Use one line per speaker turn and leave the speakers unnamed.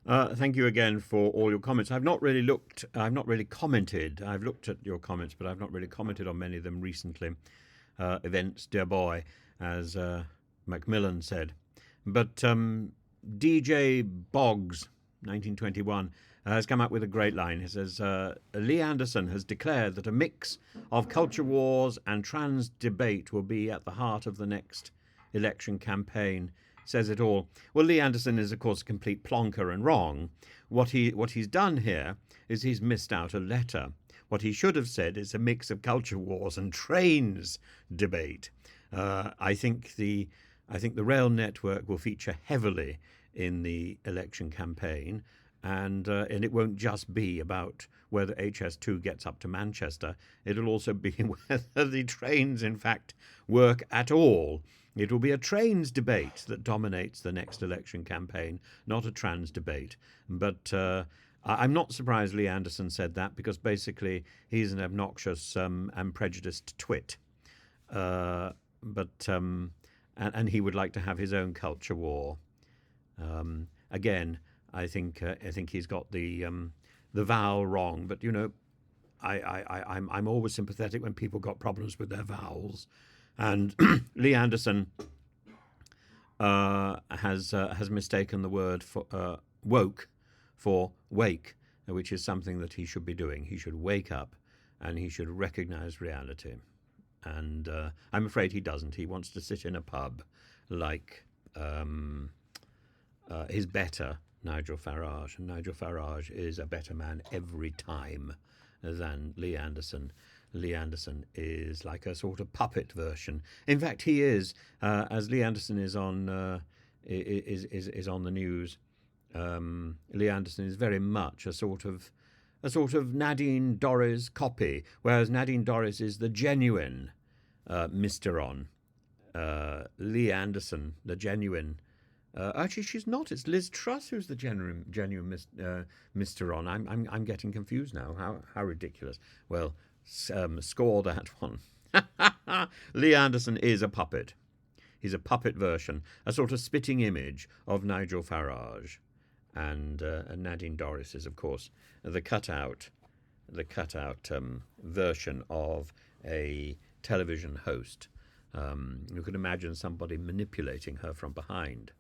Thank you again for all your comments. I've not really commented. I've looked at your comments, but I've not really commented on many of them recently. Events, dear boy, as Macmillan said. But DJ Boggs, 1921, has come up with a great line. He says, Lee Anderson has declared that a mix of culture wars and trans debate will be at the heart of the next election campaign. Says it all. Well, Lee Anderson is, of course, a complete plonker and wrong. What he's done here is he's missed out a letter. What he should have said is a mix of culture wars and trains debate. I think the rail network will feature heavily in the election campaign, and it won't just be about whether HS2 gets up to Manchester. It'll also be whether the trains, in fact, work at all. It will be a trains debate that dominates the next election campaign, not a trans debate. But I'm not surprised Lee Anderson said that, because basically he's an obnoxious and prejudiced twit. And he would like to have his own culture war. Again, I think he's got the vowel wrong. But I'm always sympathetic when people got problems with their vowels. And Lee Anderson has mistaken the word for woke for wake, which is something that he should be doing. He should wake up and he should recognise reality. And I'm afraid he doesn't. He wants to sit in a pub like his better Nigel Farage. And Nigel Farage is a better man every time than Lee Anderson. Lee Anderson is like a sort of puppet version. In fact, he is, as Lee Anderson is on is on the news. Lee Anderson is very much a sort of Nadine Dorries copy, whereas Nadine Dorries is the genuine Mr. On. Lee Anderson, the genuine. Actually, she's not. It's Liz Truss who's the genuine Mr. On. I'm getting confused now. How ridiculous. Well, score that one. Lee Anderson is a puppet. He's a puppet version, a sort of spitting image of Nigel Farage. And Nadine Dorries is, of course, the cutout version of a television host. You could imagine somebody manipulating her from behind.